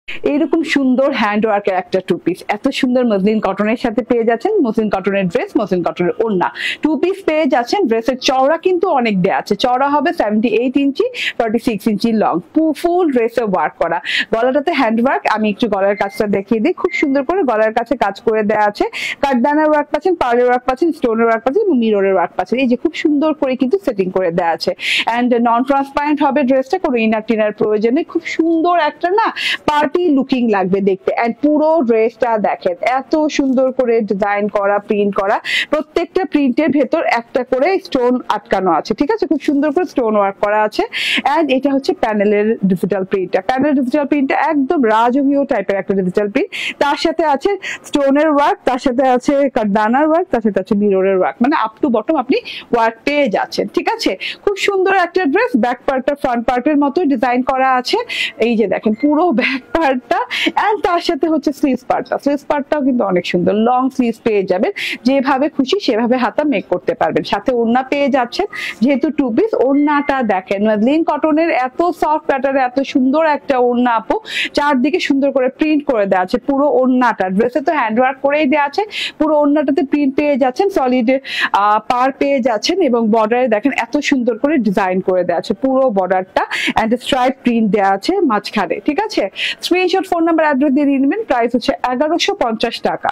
এইরকম সুন্দর হ্যান্ড ওয়ার্কের একটা টু পিস, এত সুন্দর মসলিন কটনের সাথে পেয়ে যাচ্ছেন, মসলিন কটনের ড্রেস, মসলিন কটনের ওড়না, টু পিস পেয়ে যাচ্ছেন। ড্রেসের চওড়া কিন্তু অনেক দেয়া আছে, চওড়া হবে 78 ইঞ্চি, 46 ইঞ্চি লং, ফুল ড্রেসে ওয়ার্ক করা। গলাটাতে হ্যান্ড ওয়ার্ক, আমি একটু গলার কাজটা দেখিয়ে দিই, খুব সুন্দর করে গলার কাছে কাজ করে দেওয়া আছে, কাঠদানার ওয়ার্ক পাচ্ছেন, পার্লের ওয়ার্ক পাচ্ছেন, স্টোনের ওয়ার্ক পাচ্ছেন এবং মিররের ওয়ার্ক পাচ্ছেন। এই যে খুব সুন্দর করে কিন্তু সেটিং করে দেওয়া আছে। অ্যান্ড নন ট্রান্সপারেন্ট হবে ড্রেসটা, কোনো ইনার টিনার প্রয়োজনে, খুব সুন্দর একটা না পার্টি লুকিং লাগবে দেখতে। এন্ড পুরো ড্রেসটা দেখেন এত সুন্দর করে ডিজাইন করা, প্রিন্ট করা, প্রত্যেকটা প্রিন্টের ভেতর একটা করে স্টোন আটকানো আছে, ঠিক আছে, খুব সুন্দর করে স্টোন ওয়ার্ক করা আছে। এন্ড এটা হচ্ছে প্যানেলের ডিজিটাল প্রিন্টটা, প্যানেল ডিজিটাল প্রিন্টটা একদম রাজকীয় টাইপের একটা ডিজিটাল প্রিন্ট, তার সাথে আছে স্টোনের ওয়ার্ক, তার সাথে আছে কাঠদানার ওয়ার্ক, তার সাথে আছে মিররের ওয়ার্ক, মানে আপ টু বটম আপনি ওয়ার্ক পেয়ে যাচ্ছেন, ঠিক আছে। খুব সুন্দর একটা ড্রেস, ব্যাক পার্টটা ফ্রন্ট পার্টের মতো ডিজাইন করা আছে, এই যে দেখেন পুরো ব্যাক পার্টটা। এন্ড তার সাথে হচ্ছে স্লিভস পার্টটা, স্লিভস পার্টটাও কিন্তু অনেক সুন্দর, লং স্লিভস পেয়ে যাবেন, যেভাবে খুশি সেভাবে হাতা মেক করতে পারবেন। সাথে ওড়না পেয়ে যাচ্ছেন, যেহেতু টু পিস, ওড়নাটা দেখেন মসলিন কটনের এত সফট প্যাটার্নে এত সুন্দর একটা ওড়না আপু, চারদিকে সুন্দর করে প্রিন্ট করে দেওয়া আছে পুরো ওড়নাটা, ড্রেসে তো হ্যান্ড ওয়ার্ক করেই দেওয়া আছে, পুরো ওড়নাটাতে প্রিন্ট পেয়ে যাচ্ছেন, সলিড পার পেয়ে যাচ্ছেন এবং বর্ডারে দেখেন এত সুন্দর করে ডিজাইন করে দেওয়া আছে পুরো বর্ডারটা, এন্ড স্ট্রাইপ প্রিন্ট দেওয়া আছে মাঝখানে, ঠিক আছে। স্ক্রিনশট, ফোন নাম্বার, অ্যাড্রেস দিয়ে নিয়ে নেবেন। প্রাইস হচ্ছে 1150 টাকা।